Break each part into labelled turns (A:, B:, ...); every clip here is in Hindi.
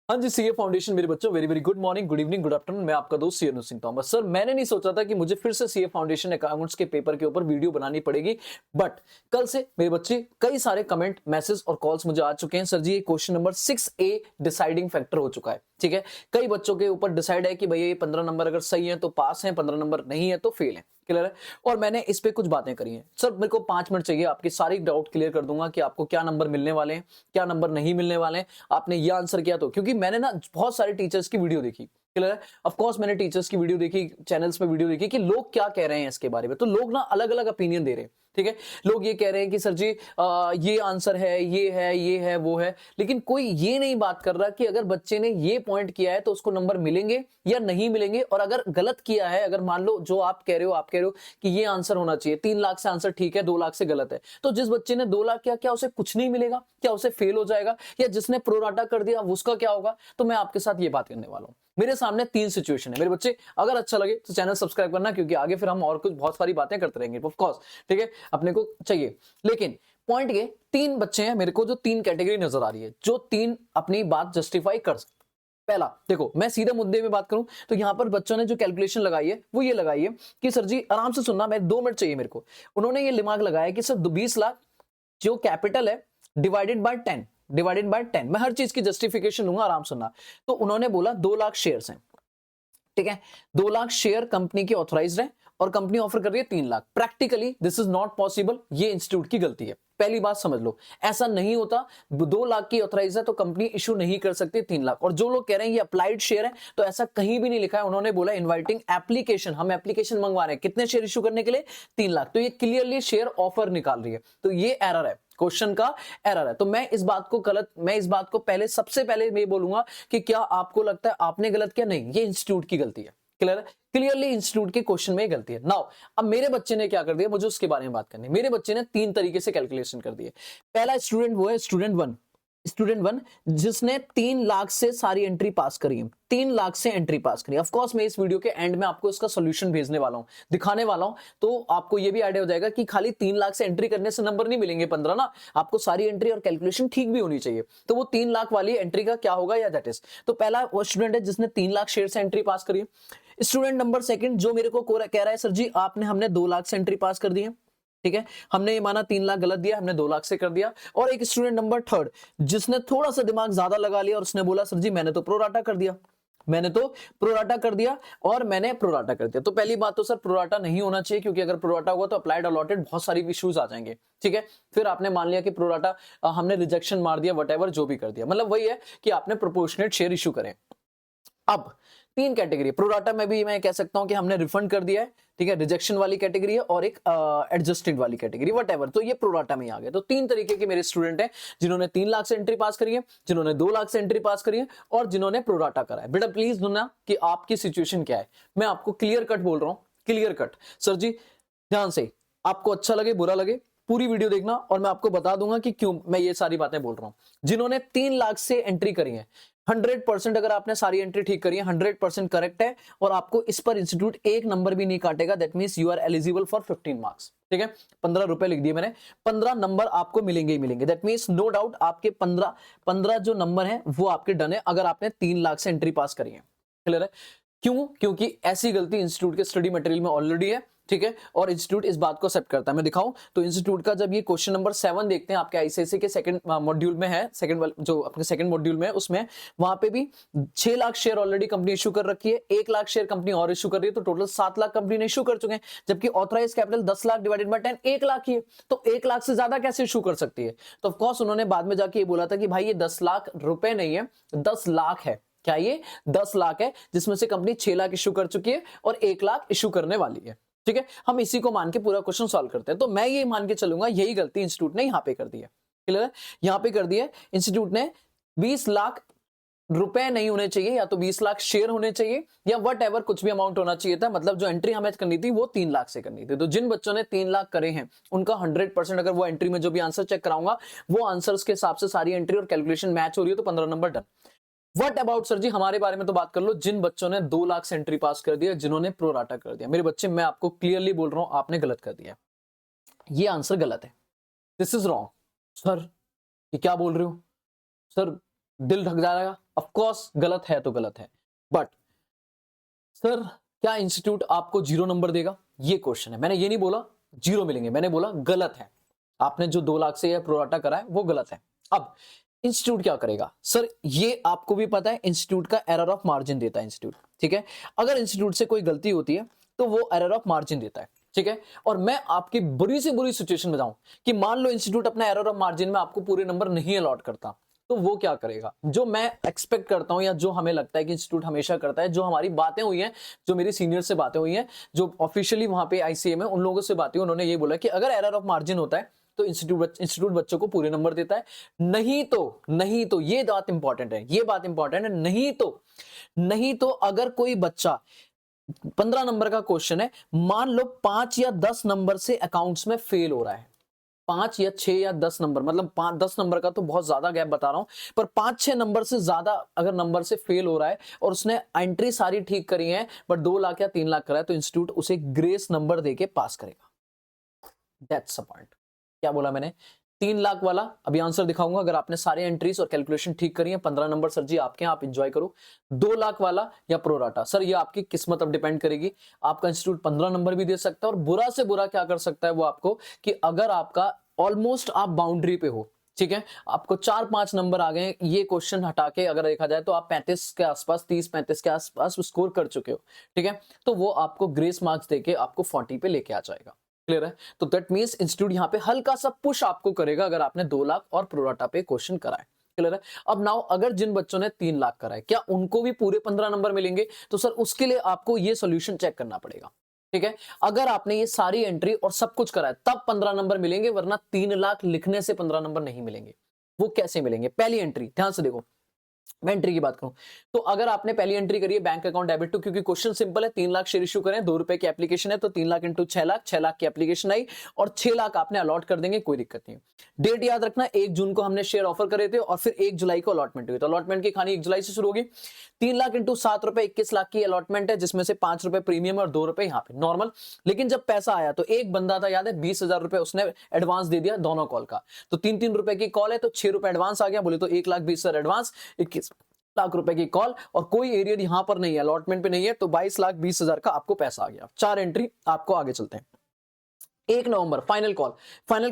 A: हाँ जी, सीए फाउंडेशन मेरे बच्चों, very very good morning, good evening, good afternoon. मैं आपका दोस्त सीए अनुज सिंह तोमर। सर, मैंने नहीं सोचा था कि मुझे फिर से सीए फाउंडेशन अकाउंट्स के पेपर के ऊपर वीडियो बनानी पड़ेगी, बट कल से मेरे बच्चे कई सारे कमेंट, मैसेज और कॉल्स मुझे आ चुके हैं। सर जी, ये question number 6A deciding factor हो चुका है। ठीक है, कई बच्चों के ऊपर डिसाइड है कि भैया ये 15 नंबर अगर सही है तो पास है, 15 नंबर नहीं है तो फेल है। क्लियर है? और मैंने इस पे कुछ बातें करी हैं। सर, मेरे को 5 मिनट चाहिए, आपकी सारी डाउट क्लियर कर दूंगा कि आपको क्या नंबर मिलने वाले हैं, क्या नंबर नहीं मिलने वाले हैं। आपने ये आंसर किया तो, क्योंकि मैंने ना बहुत सारे टीचर्स की वीडियो देखी। क्लियर है? ऑफ कोर्स मैंने टीचर्स की वीडियो देखी, चैनल्स पे वीडियो देखी कि लोग क्या कह रहे हैं इसके बारे में। तो लोग ना अलग अलग ओपिनियन दे रहे हैं। ठीक है, लोग ये कह रहे हैं कि सर जी ये आंसर है, ये है, वो है, लेकिन कोई ये नहीं बात कर रहा कि अगर बच्चे ने ये पॉइंट किया है तो उसको नंबर मिलेंगे या नहीं मिलेंगे। और अगर गलत किया है, अगर मान लो जो आप कह रहे हो कि ये आंसर होना चाहिए, 3 लाख से आंसर ठीक है, 2 लाख से गलत है, तो जिस बच्चे ने 2 लाख किया, क्या उसे कुछ नहीं मिलेगा? क्या उसे फेल हो जाएगा? या जिसने प्रोराटा कर दिया उसका क्या होगा? तो मैं आपके साथ ये बात करने वाला हूं। मेरे सामने 3 सिचुएशन है मेरे बच्चे। अगर अच्छा लगे तो चैनल सब्सक्राइब करना, क्योंकि आगे फिर हम और कुछ बहुत सारी बातें करते रहेंगे ऑफ कोर्स। ठीक है, अपने को चाहिए, लेकिन पॉइंट ये, 3 बच्चे हैं मेरे को जो 3 कैटेगरी नजर आ रही है, जो 3 अपनी बात जस्टिफाई कर सकते। पहला, देखो मैं सीधे मुद्दे में बात करूं तो यहां पर बच्चों ने जो कैलकुलेशन लगाई है वो ये लगाई है कि सर जी आराम से सुनना, मैं 2 मिनट चाहिए मेरे को। उन्होंने ये दिमाग लगाया कि सर 20 लाख जो कैपिटल है डिवाइडेड बाय 10, डिवाइडेड बाय 10, मैं हर चीज की जस्टिफिकेशन दूंगा, आराम सुनना। तो उन्होंने बोला 2 लाख शेयर्स हैं। ठीक है, 2 लाख शेयर कंपनी की ऑथराइज्ड है और कंपनी ऑफर कर रही है 3 lakh. Practically this is not possible, ये इंस्टीट्यूट की गलती है। पहली बात समझ लो, ऐसा नहीं होता। 2 लाख की ऑथराइज है तो कंपनी इशू नहीं कर सकती 3 लाख। और जो लोग कह रहे हैं ये अप्लाइड शेयर है, तो ऐसा कहीं भी नहीं लिखा है। उन्होंने बोला इनवाइटिंग एप्लीकेशन, हम एप्लीकेशन मंगवा रहे हैं कितने शेयर इशू करने के लिए? 3 लाख। तो ये क्लियरली शेयर ऑफर निकाल रही है, तो ये एरर है, क्वेश्चन का एरर है। तो मैं इस बात को पहले, सबसे पहले मैं बोलूंगा कि क्या आपको लगता है आपने गलत किया? नहीं, ये इंस्टीट्यूट की गलती है। क्लियर है? क्लियरली इंस्टीट्यूट के क्वेश्चन में गलती है। नाउ अब मेरे बच्चे ने क्या कर दिया, मुझे उसके बारे में बात करनी है। मेरे बच्चे ने 3 तरीके से कैलकुलेशन कर दिए। पहला स्टूडेंट वो है स्टूडेंट वन जिसने 3 लाख से सारी एंट्री पास करी है, 3 लाख से एंट्री पास करी। ऑफ कोर्स मैं इस वीडियो के एंड में आपको इसका सॉल्यूशन भेजने वाला हूं, दिखाने वाला हूं, तो आपको ये भी आइडिया हो जाएगा कि खाली 3 लाख से एंट्री करने से नंबर नहीं मिलेंगे 15 ना, आपको सारी एंट्री और कैलकुलेशन ठीक भी होनी चाहिए। तो वो 3 लाख वाली एंट्री का क्या होगा या दैट इज, तो पहला वो स्टूडेंट है जिसने 3 लाख शेयर से एंट्री पास करी है। स्टूडेंट नंबर सेकंड जो मेरे को कह रहा है सर जी हमने 2 लाख से एंट्री पास कर दी है। ठीक है, हमने ये माना 3 लाख गलत दिया, हमने 2 लाख से कर दिया। और एक स्टूडेंट नंबर थर्ड जिसने थोड़ा सा दिमाग ज्यादा लगा लिया और उसने बोला सर जी मैंने तो प्रोराटा कर दिया, और मैंने प्रोराटा कर दिया। तो पहली बात तो सर प्रोराटा नहीं होना चाहिए, क्योंकि अगर प्रोराटा हुआ तो अप्लाइड अलॉटेड बहुत सारी इश्यूज आ जाएंगे। ठीक है, फिर आपने मान लिया कि प्रोराटा हमने रिजेक्शन मार दिया, वट जो भी कर दिया, मतलब वही है कि आपने प्रोपोर्शनेट शेयर इशू करें। अब 3 कैटेगरी प्रोराटा में भी मैं कह सकता हूं कि हमने रिफंड कर दिया है। ठीक है, रिजेक्शन वाली कैटेगरी है और एक एडजस्टेड वाली कैटेगरी, वट तो ये प्रोराटा में आ गया। तो 3 तरीके के मेरे स्टूडेंट हैं, जिन्होंने 3 लाख से एंट्री पास करी है, जिन्होंने 2 लाख से एंट्री पास करी है और जिन्होंने प्रोराटा करा है। बेटा प्लीज सुनना कि आपकी सिचुएशन क्या है, मैं आपको क्लियर कट बोल रहा हूं, क्लियर कट। सर जी ध्यान से, आपको अच्छा लगे बुरा लगे पूरी वीडियो देखना और मैं आपको बता दूंगा कि क्यों मैं ये सारी बातें बोल रहा हूं। जिन्होंने 3 लाख से एंट्री करी है, 100% अगर आपने सारी एंट्री ठीक करी है, 100% करेक्ट है और आपको इस पर इंस्टीट्यूट एक नंबर भी नहीं काटेगा, that means you are eligible for 15 marks. ठीक है, 15 रुपए लिख दिए मैंने, 15 नंबर आपको मिलेंगे ही मिलेंगे। दैट मींस नो डाउट आपके 15 जो नंबर हैं वो आपके डन है, अगर आपने 3 लाख से एंट्री पास करी है। क्लियर है? क्यों? क्योंकि ऐसी गलती इंस्टीट्यूट के स्टडी मटेरियल में ऑलरेडी है। ठीक है, और इंस्टीट्यूट इस बात को एक्सेप्ट करता है। मैं दिखाऊं तो इंस्टीट्यूट का जब ये क्वेश्चन नंबर 7 देखते हैं, आपके आईसीएसई के सेकंड मॉड्यूल में है, जो अपने सेकंड मॉड्यूल में है, उसमें वहां पे भी 6 lakh share already company issue कर रखी है, 1 लाख शेयर कंपनी और इशू कर रही है, तो टोटल 7 लाख कंपनी ने इशू कर चुके हैं। जबकि authorise capital 10 lakh divided by 10 1 lakh ही है, तो 1 लाख से ज्यादा कैसे इशू कर सकती है? तो ऑफकोर्स उन्होंने बाद में जाके ये बोला था कि भाई ये 10 लाख रुपए नहीं है, 10 लाख है। क्या ये 10 लाख है, जिसमें से कंपनी 6 लाख इशू कर चुकी है और 1 लाख इशू करने वाली है। ठीक है, हम इसी को मान के पूरा क्वेश्चन सॉल्व करते हैं। तो मैं ये मान के चलूंगा यही गलती इंस्टीट्यूट ने यहां पे कर दी है। क्लियर है? यहां पे कर दी है इंस्टीट्यूट ने, 20 लाख रुपए नहीं होने चाहिए, या तो 20 लाख शेयर होने चाहिए या वट कुछ भी अमाउंट होना चाहिए था। मतलब जो एंट्री हमें करनी थी वो 3 लाख से करनी थी। तो जिन बच्चों ने 3 लाख करे हैं उनका 100%, अगर वो एंट्री में जो भी आंसर चेक कराऊंगा वो आंसर्स के हिसाब से सारी एंट्री और कैलकुलेशन मैच हो रही है, तो 15 number done. What about sir ji हमारे बारे में तो बात कर लो, जिन बच्चों ने 2 लाख से एंट्री पास कर दिया, जिन्होंने प्रोराटा कर दिया। मेरे बच्चे, मैं आपको क्लियरली बोल रहा हूं आपने गलत कर दिया, ये आंसर गलत है, दिस इज रॉन्ग। सर ये क्या बोल रहे हो सर, दिल ढक जाएगा, ऑफ कोर्स गलत है तो गलत है। बट सर क्या इंस्टीट्यूट आपको 0 नंबर देगा? ये क्वेश्चन है। मैंने ये नहीं बोला 0 मिलेंगे, मैंने बोला गलत है। आपने जो 2 लाख से या प्रोराटा करा है वो गलत है। अब इंस्टीट्यूट क्या करेगा? सर ये आपको भी पता है, इंस्टीट्यूट का एरर ऑफ मार्जिन देता है इंस्टीट्यूट, ठीक है। अगर इंस्टीट्यूट से कोई गलती होती है तो वो एरर ऑफ मार्जिन देता है, ठीक है। और मैं आपकी बुरी से बुरी सिचुएशन में जाऊं कि मान लो इंस्टीट्यूट अपना एरर ऑफ मार्जिन में आपको पूरे नंबर नहीं अलॉट करता, तो वो क्या करेगा? जो मैं एक्सपेक्ट करता हूं या जो हमें लगता है कि इंस्टीट्यूट हमेशा करता है, जो हमारी बातें हुई हैं, जो मेरी सीनियर से बातें हुई हैं, जो ऑफिशियली वहां पे आईसीए में उन लोगों से बातें, उन्होंने ये बोला कि अगर एरर ऑफ मार्जिन होता है तो इंस्टीट्यूट बच्चों को पूरे नंबर देता है। नहीं तो ये बात इंपॉर्टेंट है, ये बात इंपॉर्टेंट है। नहीं तो अगर कोई बच्चा 15 नंबर का क्वेश्चन है, मान लो 5 या 10 नंबर से अकाउंट्स में फेल हो रहा है, 5 या 6 या 10 नंबर, मतलब 5-10 नंबर का तो बहुत ज्यादा गैप बता रहा हूं, पर 5-6 नंबर से ज्यादा अगर नंबर से फेल हो रहा है और उसने एंट्री सारी ठीक करी है बट 2 लाख या 3 लाख करा है, तो इंस्टीट्यूट उसे ग्रेस नंबर देके पास करेगा। That's a point. क्या बोला मैंने? 3 लाख वाला अभी आंसर दिखाऊंगा, अगर आपने सारे एंट्रीज और कैलकुलेशन ठीक करी है, 15 नंबर सर जी आपके, आप एंजॉय करो। 2 लाख वाला या प्रोराटा, सर ये आपकी किस्मत अब डिपेंड करेगी। आपका इंस्टीट्यूट 15 नंबर भी दे सकता है, और बुरा से बुरा क्या कर सकता है वो आपको, कि अगर आपका ऑलमोस्ट आप बाउंड्री पे हो, ठीक है, आपको 4-5 नंबर आ गए, ये क्वेश्चन हटा के अगर देखा जाए तो आप 35 के आसपास, 30-35 के आसपास स्कोर कर चुके हो, ठीक है, तो वो आपको ग्रेस मार्क्स देके आपको 40 पे लेके आ जाएगा। क्लियर है? तो दैट मींस इंस्टीट्यूट यहां पे हल्का सा पुश आपको करेगा अगर आपने 2 लाख और प्रोराटा पे क्वेश्चन करा है। क्लियर है? अब नाउ अगर जिन बच्चों ने 3 लाख करा है, क्या उनको भी पूरे 15 नंबर मिलेंगे? तो सर उसके लिए आपको ये सॉल्यूशन चेक करना पड़ेगा, ठीक है। अगर आपने ये सारी एंट्री और सब कुछ करा है तब 15 नंबर मिलेंगे, वरना 3 लाख लिखने से 15 नंबर नहीं मिलेंगे। वो कैसे मिलेंगे? पहली एंट्री ध्यान से देखो, मैं एंट्री की बात करूं तो अगर आपने पहली एंट्री करी है बैंक अकाउंट डेबिट टू, क्योंकि क्वेश्चन सिंपल है, 3 लाख शेयर इशू करें, 2 रुपए की एप्लीकेशन है, तो 3 लाख इंटू 6 लाख, 6 लाख की एप्लीकेशन आई और 6 लाख आपने अलॉट कर देंगे, कोई दिक्कत नहीं। डेट याद रखना, 1 जून को हमने शेयर ऑफर करे थे और फिर 1 जुलाई को अलॉटमेंट हुई, तो अलॉटमेंट की कहानी 1 जुलाई से शुरू होगी। 3 लाख इंटू 7 रुपए 21 लाख की अलॉटमेंट है, जिसमें से 5 रुपए प्रीमियम और 2 रुपए यहाँ पे नॉर्मल। लेकिन जब पैसा आया तो एक बंदा था, याद है, 20,000 रुपए उसने एडवांस दे दिया दोनों कॉल का, तो 3-3 रुपए की कॉल है तो 6 रुपए एडवांस आ गया, बोले तो 1,20,000 एडवांस, 21 लाख रुपए की कॉल, और कोई एरियर यहां पर नहीं है, अलॉटमेंट पे नहीं है, तो 22,20,000 का आपको पैसा आ गया। 4 एंट्री आपको, आगे चलते हैं। 1 नवंबर फाइनल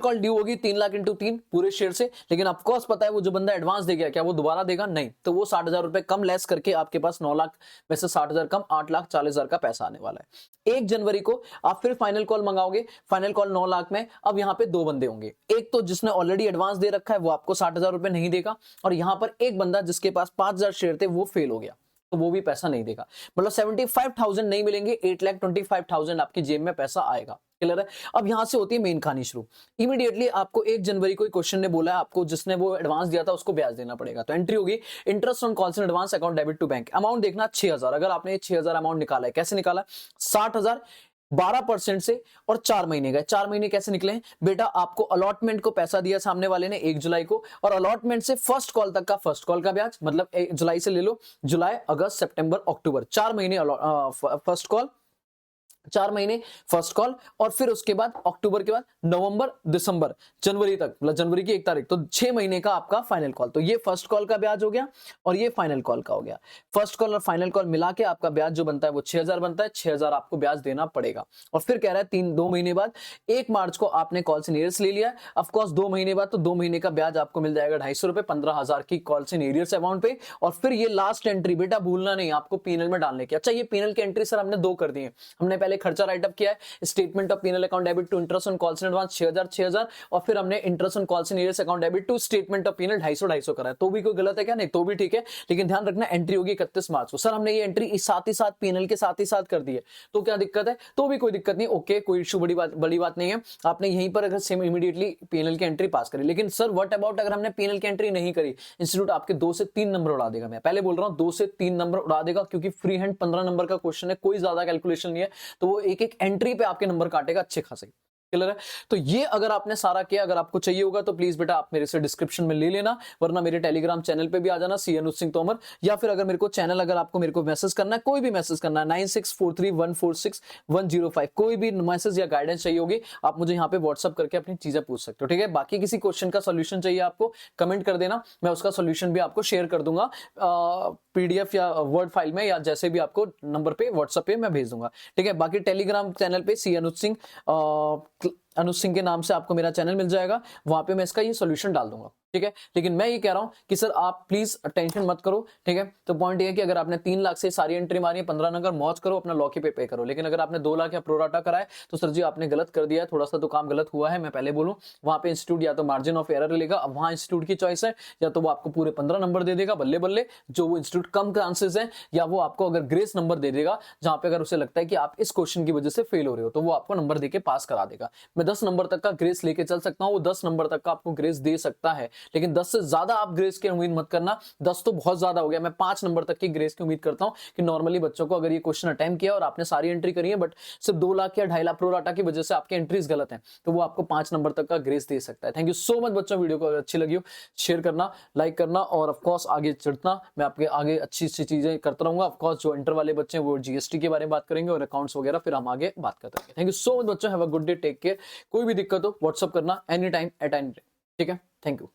A: कॉल ड्यू होगी 3 लाख इंटू 3 पूरे शेयर से, लेकिन ऑफकोर्स पता है वो जो बंदा एडवांस दे गया क्या वो दोबारा देगा? नहीं, तो वो 60,000 रुपए कम लेस करके आपके पास 9 लाख में से 60,000 कम 8,40,000 का पैसा आने वाला है। 1 जनवरी को आप फिर फाइनल कॉल मंगाओगे, फाइनल कॉल 9 लाख में। अब यहाँ पे 2 बंदे होंगे, एक तो जिसने ऑलरेडी एडवांस दे रखा है वो आपको 60,000 रुपए नहीं देगा, और यहाँ पर एक बंदा जिसके पास 5,000 शेयर थे वो फेल हो गया, तो वो भी पैसा नहीं देगा। मतलब 75,000 नहीं मिलेंगे, 8,25,000 आपकी जेब में पैसा आएगा। क्लियर है? अब यहां से होती है मेन कहानी शुरू। इमीडिएटली आपको 1 जनवरी को क्वेश्चन ने बोला है आपको, जिसने वो एडवांस दिया था उसको ब्याज देना पड़ेगा, तो एंट्री होगी interest on calls in advance account debit to bank. Amount देखना 6,000, अगर आपने 6,000 अमाउंट निकाला है, कैसे निकाला? 60,000 12% से, और 4 महीने गए। 4 महीने कैसे निकले हैं बेटा? आपको अलॉटमेंट को पैसा दिया सामने वाले ने 1 जुलाई को, और अलॉटमेंट से फर्स्ट कॉल तक का फर्स्ट कॉल का ब्याज, मतलब 1 जुलाई से ले लो, जुलाई अगस्त सितंबर अक्टूबर, 4 महीने फर्स्ट कॉल, 4 महीने फर्स्ट कॉल, और फिर उसके बाद अक्टूबर के बाद नवंबर दिसंबर जनवरी तक, मतलब जनवरी की 1 तारीख, तो 6 महीने का आपका फाइनल कॉल। तो ये फर्स्ट कॉल का ब्याज हो गया और ये फाइनल कॉल का हो गया। फर्स्ट कॉल और फाइनल कॉल मिला के आपका ब्याज जो बनता है वो 6,000 बनता है, 6,000 आपको ब्याज देना पड़ेगा। और फिर कह रहा है 2 महीने बाद, 1 मार्च को आपने कॉल से नियर्स ले लिया, ऑफकोर्स 2 महीने बाद, तो 2 महीने का ब्याज आपको मिल जाएगा 250 रुपए, 15,000 की कॉल से नियर्स अमाउंट पे। और फिर ये लास्ट एंट्री बेटा भूलना नहीं, आपको पीएनएल में डालने की। अच्छा, ये पीएनएल की एंट्री सर हमने 2 कर दी है। हमने पहले खर्चा राइटअप किया, statement of PNL account debit to interest on calls in advance 6,000, और फिर हमने interest on calls in arrears account debit to statement of PNL 250 करा है। तो भी कोई गलत है क्या? नहीं, तो भी ठीक है, लेकिन ध्यान रखना एंट्री होगी 31 मार्च को। सर हमने ये एंट्री साथ ही साथ पीएनएल के साथ ही साथ कर दी है, तो क्या दिक्कत है? तो भी कोई दिक्कत नहीं, ओके, कोई इशू, बड़ी बात नहीं है। आपने यहीं पर अगर सेम इमीडिएटली पीएनएल की एंट्री पास करी, लेकिन सर व्हाट अबाउट अगर हमने पीएनएल की एंट्री नहीं करी, इंस्टीट्यूट आपके 2 से 3 नंबर उड़ा देगा। मैं पहले बोल रहा हूं 2 से 3 नंबर उड़ा देगा, क्योंकि फ्री हैंड 15 नंबर का क्वेश्चन है, कोई ज्यादा कैलकुलेशन नहीं है, तो वो एक एक एंट्री पे आपके नंबर काटेगा अच्छे खासे। क्लियर है? तो ये अगर आपने सारा किया, अगर आपको चाहिए होगा तो प्लीज बेटा आप मेरे से डिस्क्रिप्शन में ले लेना, वरना मेरे टेलीग्राम चैनल पे भी आ जाना, सी अनुज सिंह तोमर, या फिर अगर मेरे को चैनल, अगर आपको मेरे को मैसेज करना है, कोई भी मैसेज करना है 9643146105, कोई भी मैसेज या गाइडेंस चाहिए होगी, आप मुझे यहाँ पे व्हाट्सअप करके अपनी चीजें पूछ सकते हो, ठीक है? बाकी किसी क्वेश्चन का सोल्यूशन चाहिए आपको, कमेंट कर देना, मैं उसका सोल्यूशन भी आपको शेयर कर दूंगा पीडीएफ या वर्ड फाइल में, या जैसे भी आपको नंबर पे व्हाट्सएप पे मैं भेज दूंगा, ठीक है? बाकी टेलीग्राम चैनल पे सी अनुज सिंह के नाम से आपको मेरा चैनल मिल जाएगा, वहां पे मैं इसका ये सोल्यूशन डाल दूंगा, ठीक है? लेकिन मैं ये कह रहा हूं कि सर आप प्लीज टेंशन मत करो, ठीक है? तो पॉइंट ये है कि अगर आपने 3 लाख से सारी एंट्री मारी है, 15 नंबर मौज करो, अपना लॉकी पे करो, लेकिन अगर आपने 2 लाख या प्रोराटा कराए तो सर जी आपने गलत कर दिया है, थोड़ा सा तो काम गलत हुआ है, मैं पहले बोलूं, वहां पे इंस्टीट्यूट या तो मार्जिन ऑफ एरर लेगा, अब वहां इंस्टीट्यूट की चॉइस है, या तो वो आपको पूरे 15 नंबर दे देगा बल्ले बल्ले, जो वो इंस्टीट्यूट कम चांसेस है, या वो आपको अगर ग्रेस नंबर दे देगा, जहां पे अगर उसे लगता है कि आप इस क्वेश्चन की वजह से फेल हो रहे हो, तो वो आपको नंबर देके पास करा देगा। मैं 10 नंबर तक का ग्रेस लेके चल सकता हूं, वो 10 नंबर तक का आपको ग्रेस दे सकता है, लेकिन 10 से ज्यादा आप ग्रेस की उम्मीद मत करना, 10 तो बहुत ज्यादा हो गया, मैं 5 नंबर तक की ग्रेस की उम्मीद करता हूं कि नॉर्मली बच्चों को अगर ये क्वेश्चन अटेम्प्ट किया और आपने सारी एंट्री करी है, बट सिर्फ 2 लाख या 2.5 लाख प्रोराटा की वजह से आपकी एंट्रीज गलत है, तो वो आपको 5 नंबर तक का ग्रेस दे सकता है। थैंक यू सो मच बच्चों, वीडियो को अगर अच्छी लगी हो शेयर करना, लाइक करना, और ऑफकोर्स आगे चढ़ना, मैं आपके आगे अच्छी अच्छी चीजें करता रहूंगा। ऑफकोर्स जो इंटर वाले बच्चे हैं वो जीएसटी के बारे में बात करेंगे और अकाउंट्स वगैरह, फिर हम आगे बात करते रहेंगे। थैंक यू सो मच बच्चों, have a good day, take care. कोई भी दिक्कत हो व्हाट्सअप करना any time at any time, ठीक है? Thank you.